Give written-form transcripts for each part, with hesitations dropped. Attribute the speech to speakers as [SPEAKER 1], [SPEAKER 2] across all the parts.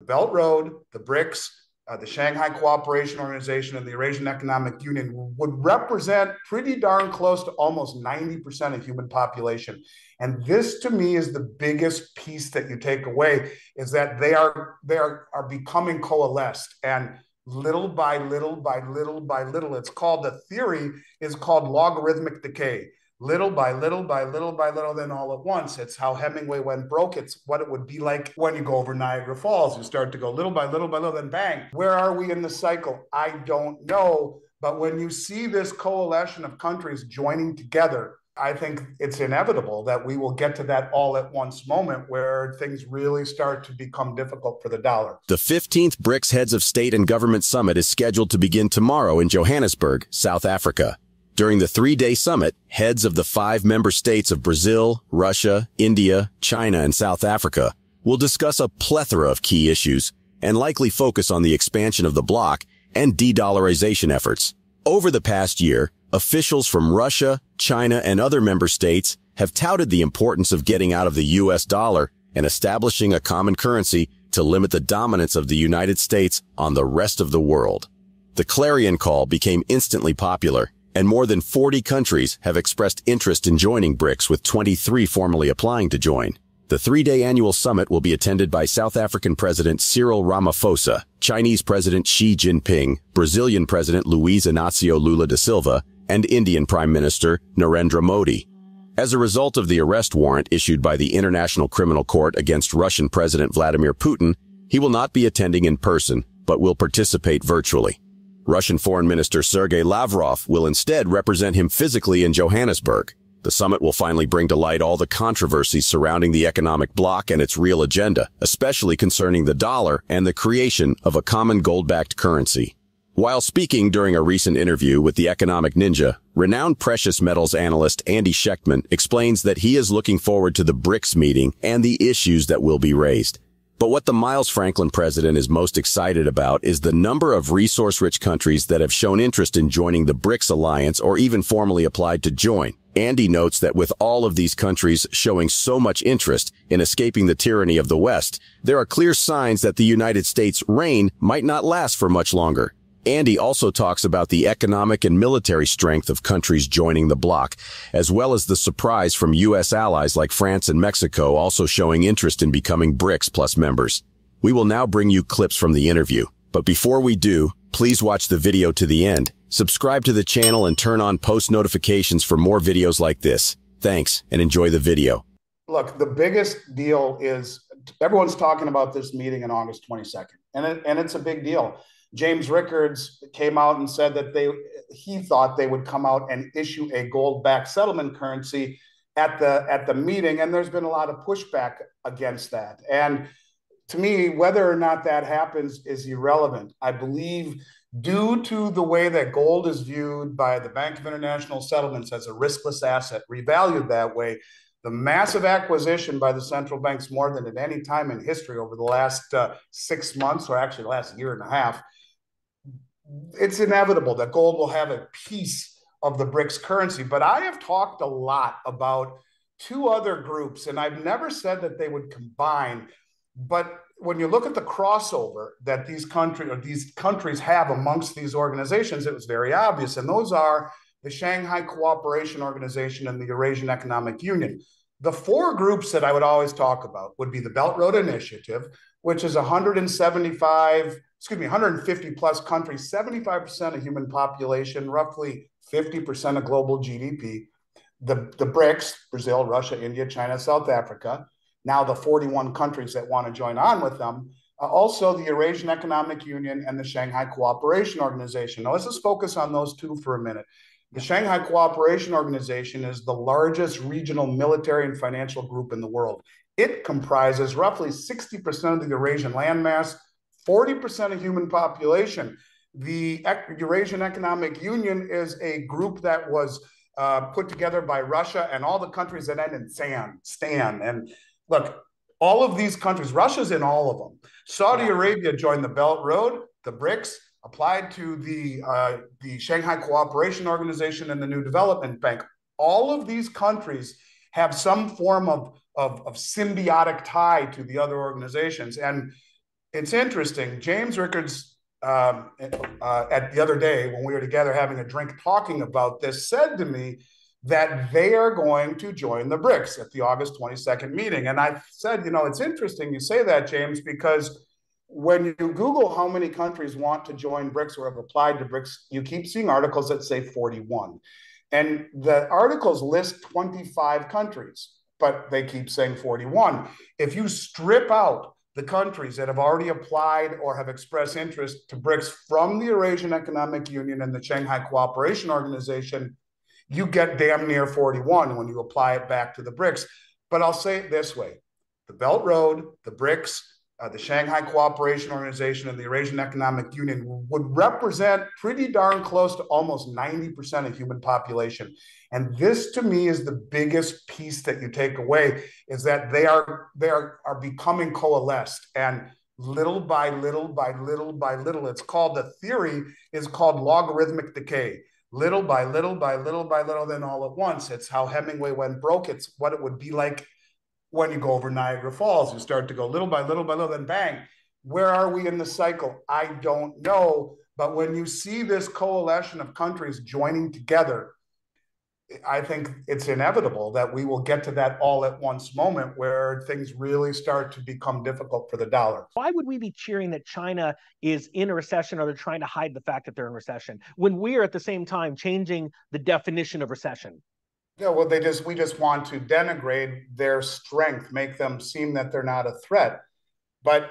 [SPEAKER 1] The Belt Road, the BRICS, the Shanghai Cooperation Organization, and the Eurasian Economic Union would represent pretty darn close to almost 90% of human population. And this, to me, is the biggest piece that you take away, is that they are becoming coalesced. And little by little by little by little, it's called, the theory is called logarithmic decay. Little by little by little by little, then all at once. It's how Hemingway went broke. It's what it would be like when you go over Niagara Falls. You start to go little by little by little, then bang. Where are we in the cycle? I don't know. But when you see this coalition of countries joining together, I think it's inevitable that we will get to that all at once moment where things really start to become difficult for the dollar.
[SPEAKER 2] The 15th BRICS Heads of State and Government Summit is scheduled to begin tomorrow in Johannesburg, South Africa. During the 3-day summit, heads of the 5 member states of Brazil, Russia, India, China, and South Africa will discuss a plethora of key issues and likely focus on the expansion of the bloc and de-dollarization efforts. Over the past year, officials from Russia, China, and other member states have touted the importance of getting out of the US dollar and establishing a common currency to limit the dominance of the United States on the rest of the world. The clarion call became instantly popular, and more than 40 countries have expressed interest in joining BRICS, with 23 formally applying to join. The 3-day annual summit will be attended by South African President Cyril Ramaphosa, Chinese President Xi Jinping, Brazilian President Luiz Inacio Lula da Silva, and Indian Prime Minister Narendra Modi. As a result of the arrest warrant issued by the International Criminal Court against Russian President Vladimir Putin, he will not be attending in person, but will participate virtually. Russian Foreign Minister Sergei Lavrov will instead represent him physically in Johannesburg. The summit will finally bring to light all the controversies surrounding the economic bloc and its real agenda, especially concerning the dollar and the creation of a common gold-backed currency. While speaking during a recent interview with the Economic Ninja, renowned precious metals analyst Andy Schectman explains that he is looking forward to the BRICS meeting and the issues that will be raised. But what the Miles Franklin president is most excited about is the number of resource-rich countries that have shown interest in joining the BRICS alliance or even formally applied to join. Andy notes that with all of these countries showing so much interest in escaping the tyranny of the West, there are clear signs that the United States' reign might not last for much longer. Andy also talks about the economic and military strength of countries joining the bloc, as well as the surprise from U.S. allies like France and Mexico also showing interest in becoming BRICS Plus members. We will now bring you clips from the interview, but before we do, please watch the video to the end, subscribe to the channel, and turn on post notifications for more videos like this. Thanks, and enjoy the video.
[SPEAKER 1] Look, the biggest deal is everyone's talking about this meeting on August 22nd, and it's a big deal. James Rickards came out and said that he thought they would come out and issue a gold-backed settlement currency at the meeting, and there's been a lot of pushback against that. And to me, whether or not that happens is irrelevant. I believe due to the way that gold is viewed by the Bank of International Settlements as a riskless asset, revalued that way, the massive acquisition by the central banks more than at any time in history over the last 6 months, or actually the last year and a half, it's inevitable that gold will have a piece of the BRICS currency. But I have talked a lot about 2 other groups, and I've never said that they would combine. But when you look at the crossover that these countries have amongst these organizations, it was very obvious. And those are the Shanghai Cooperation Organization and the Eurasian Economic Union. The 4 groups that I would always talk about would be the Belt Road Initiative, which is 150 plus countries, 75% of human population, roughly 50% of global GDP. The BRICS, Brazil, Russia, India, China, South Africa, now the 41 countries that want to join on with them. Also the Eurasian Economic Union and the Shanghai Cooperation Organization. Now let's just focus on those 2 for a minute. The Shanghai Cooperation Organization is the largest regional military and financial group in the world. It comprises roughly 60% of the Eurasian landmass, 40% of human population. The Eurasian Economic Union is a group that was put together by Russia and all the countries that end in Stan. And look, all of these countries, Russia's in all of them. Saudi Arabia joined the Belt Road, the BRICS, applied to the Shanghai Cooperation Organization and the New Development Bank. All of these countries have some form of symbiotic tie to the other organizations. And It's interesting. James Rickards, at the other day when we were together having a drink talking about this, said to me that they are going to join the BRICS at the August 22nd meeting. And I said, it's interesting you say that, James, because when you Google how many countries want to join BRICS or have applied to BRICS, you keep seeing articles that say 41. And the articles list 25 countries, but they keep saying 41. If you strip out the countries that have already applied or have expressed interest to BRICS from the Eurasian Economic Union and the Shanghai Cooperation Organization, you get damn near 41 when you apply it back to the BRICS. But I'll say it this way: the Belt Road, the BRICS, the Shanghai Cooperation Organization, and the Eurasian Economic Union would represent pretty darn close to almost 90% of human population. And this, to me, is the biggest piece that you take away, is that they are becoming coalesced. And little by little by little by little, it's called, the theory is called logarithmic decay. Little by little by little by little, then all at once. It's how Hemingway went broke. It's what it would be like when you go over Niagara Falls. You start to go little by little by little, then bang. Where are we in the cycle? I don't know. But when you see this coalition of countries joining together, I think it's inevitable that we will get to that all at once moment where things really start to become difficult for the dollar.
[SPEAKER 3] Why would we be cheering that China is in a recession, or they're trying to hide the fact that they're in recession, when we're at the same time changing the definition of recession?
[SPEAKER 1] Yeah, well, we just want to denigrate their strength, make them seem that they're not a threat. But,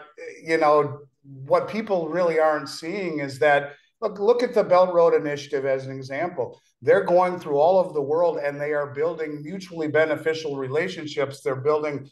[SPEAKER 1] what people really aren't seeing is that, look at the Belt Road Initiative as an example. They're going through all of the world and they are building mutually beneficial relationships. They're building,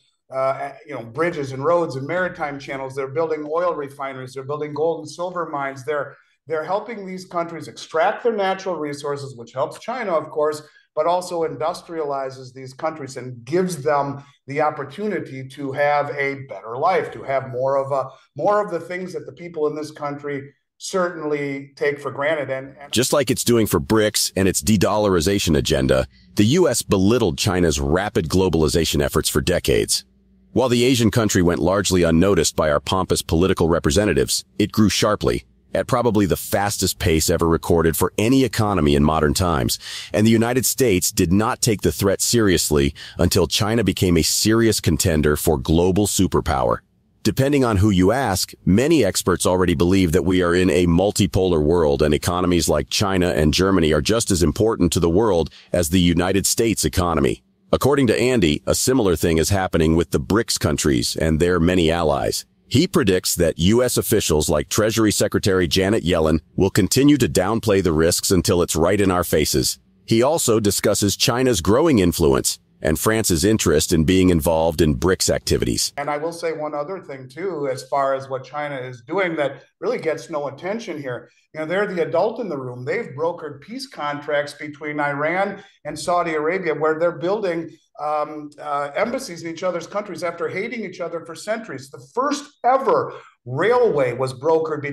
[SPEAKER 1] bridges and roads and maritime channels. They're building oil refineries. They're building gold and silver mines. They're helping these countries extract their natural resources, which helps China, of course, but also industrializes these countries and gives them the opportunity to have a better life, to have more of the things that the people in this country certainly take for granted. And
[SPEAKER 2] just like it's doing for BRICS and its de-dollarization agenda, the U.S. belittled China's rapid globalization efforts for decades. While the Asian country went largely unnoticed by our pompous political representatives, it grew sharply, at probably the fastest pace ever recorded for any economy in modern times, and the United States did not take the threat seriously until China became a serious contender for global superpower. Depending on who you ask, many experts already believe that we are in a multipolar world, and economies like China and Germany are just as important to the world as the United States economy. According to Andy, a similar thing is happening with the BRICS countries and their many allies. He predicts that U.S. officials like Treasury Secretary Janet Yellen will continue to downplay the risks until it's right in our faces. He also discusses China's growing influence and France's interest in being involved in BRICS activities.
[SPEAKER 1] And I will say one other thing, too, as far as what China is doing that really gets no attention here. They're the adult in the room. They've brokered peace contracts between Iran and Saudi Arabia, where they're building embassies in each other's countries after hating each other for centuries. The first ever railway was brokered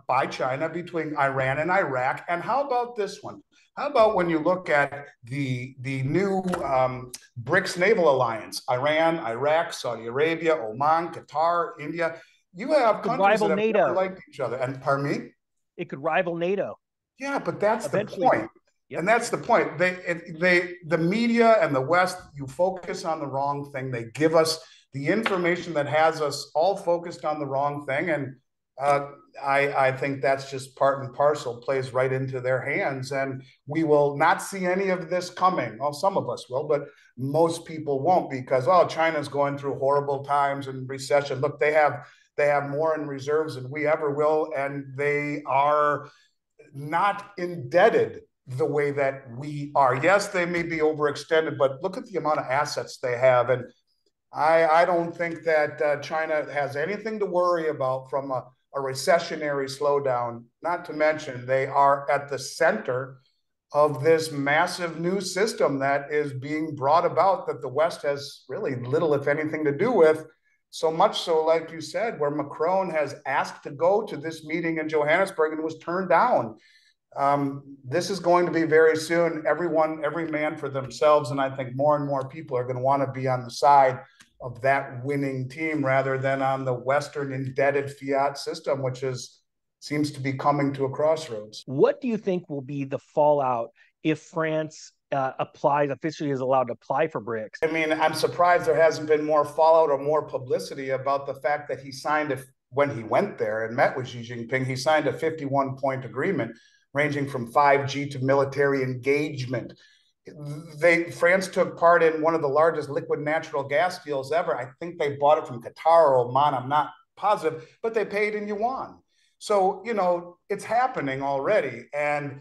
[SPEAKER 1] by China between Iran and Iraq. And how about this one? How about when you look at the new BRICS naval alliance, Iran, Iraq, Saudi Arabia, Oman, Qatar, India? You have countries that have never liked each other. And pardon me?
[SPEAKER 3] It could rival NATO.
[SPEAKER 1] Yeah, but that's eventually the point. Yep. And that's the point. The media and the West, you focus on the wrong thing. They give us the information that has us all focused on the wrong thing. And I think that's just part and parcel, plays right into their hands. And we will not see any of this coming. Well, some of us will, but most people won't, because, China's going through horrible times and recession. Look, they have more in reserves than we ever will. And they are not indebted the way that we are. Yes, they may be overextended, but look at the amount of assets they have. And I don't think that China has anything to worry about from a recessionary slowdown, not to mention they are at the center of this massive new system that is being brought about that the West has really little, if anything, to do with. So much so, like you said, where Macron has asked to go to this meeting in Johannesburg and was turned down. This is going to be very soon, every man for themselves. And I think more and more people are going to want to be on the side of that winning team rather than on the Western indebted fiat system, which seems to be coming to a crossroads.
[SPEAKER 3] What do you think will be the fallout if France officially is allowed to apply for BRICS?
[SPEAKER 1] I mean, I'm surprised there hasn't been more fallout or more publicity about the fact that he signed, when he went there and met with Xi Jinping, he signed a 51-point agreement ranging from 5G to military engagement. France took part in one of the largest liquid natural gas deals ever. I think they bought it from Qatar or Oman. I'm not positive, but they paid in yuan. So, it's happening already. And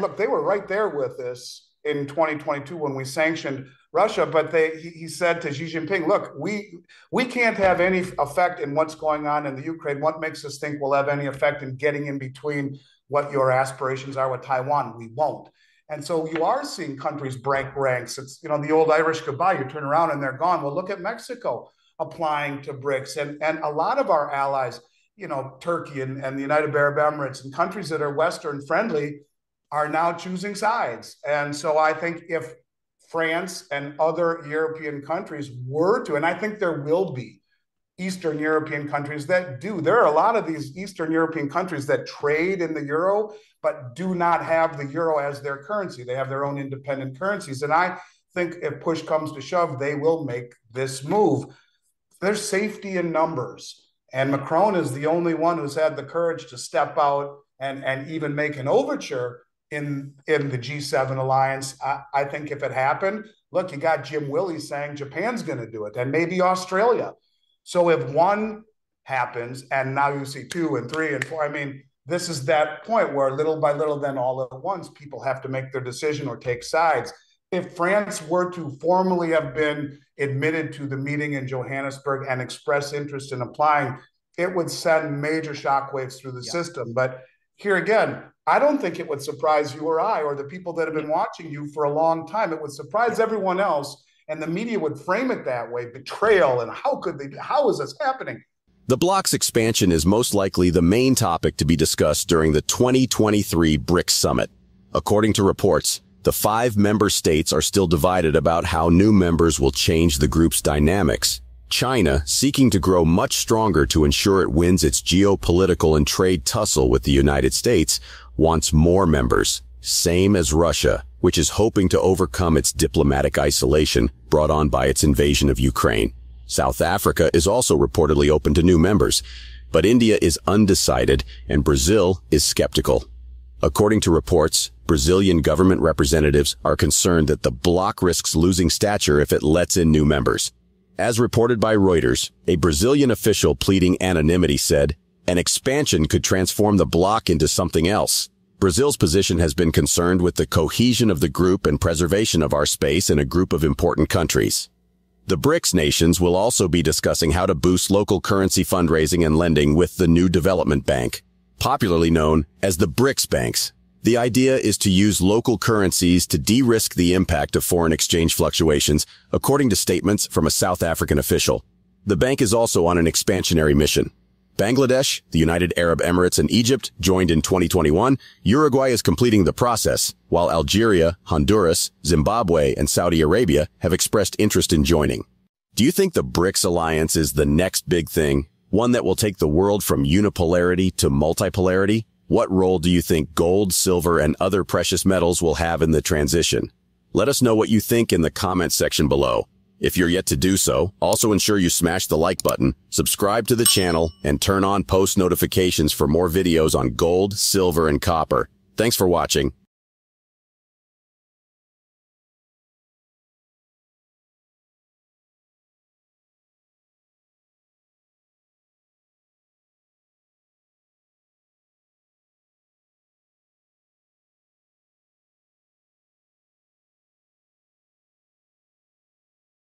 [SPEAKER 1] look, they were right there with us in 2022 when we sanctioned Russia. But he said to Xi Jinping, look, we can't have any effect in what's going on in the Ukraine. What makes us think we'll have any effect in getting in between what your aspirations are with Taiwan? We won't. And so you are seeing countries break ranks. It's, the old Irish goodbye. You turn around and they're gone. Well, look at Mexico applying to BRICS. And a lot of our allies, Turkey and the United Arab Emirates and countries that are Western friendly are now choosing sides. And so I think if France and other European countries were to, and I think there will be Eastern European countries that do. There are a lot of these Eastern European countries that trade in the euro, but do not have the euro as their currency. They have their own independent currencies. And I think if push comes to shove, they will make this move. There's safety in numbers. And Macron is the only one who's had the courage to step out and even make an overture in the G7 alliance. I think if it happened, look, you got Jim Willey saying Japan's going to do it, and maybe Australia. So if one happens, and now you see 2 and 3 and 4, I mean, this is that point where little by little, then all at once, people have to make their decision or take sides. If France were to formally have been admitted to the meeting in Johannesburg and express interest in applying, it would send major shockwaves through the system. But here again, I don't think it would surprise you or I or the people that have been watching you for a long time. It would surprise everyone else. And the media would frame it that way, betrayal, and how is this happening?
[SPEAKER 2] The bloc's expansion is most likely the main topic to be discussed during the 2023 BRICS summit. According to reports, the 5 member states are still divided about how new members will change the group's dynamics. China, seeking to grow much stronger to ensure it wins its geopolitical and trade tussle with the United States, wants more members, same as Russia, which is hoping to overcome its diplomatic isolation brought on by its invasion of Ukraine. South Africa is also reportedly open to new members, but India is undecided and Brazil is skeptical. According to reports, Brazilian government representatives are concerned that the bloc risks losing stature if it lets in new members. As reported by Reuters, a Brazilian official pleading anonymity said, an expansion could transform the bloc into something else. Brazil's position has been concerned with the cohesion of the group and preservation of our space in a group of important countries. The BRICS nations will also be discussing how to boost local currency fundraising and lending with the new development bank, popularly known as the BRICS banks. The idea is to use local currencies to de-risk the impact of foreign exchange fluctuations, according to statements from a South African official. The bank is also on an expansionary mission. Bangladesh, the United Arab Emirates, and Egypt joined in 2021. Uruguay is completing the process, while Algeria, Honduras, Zimbabwe, and Saudi Arabia have expressed interest in joining. Do you think the BRICS alliance is the next big thing, one that will take the world from unipolarity to multipolarity? What role do you think gold, silver, and other precious metals will have in the transition? Let us know what you think in the comments section below. If you're yet to do so, also ensure you smash the like button, subscribe to the channel, and turn on post notifications for more videos on gold, silver, and copper. Thanks for watching.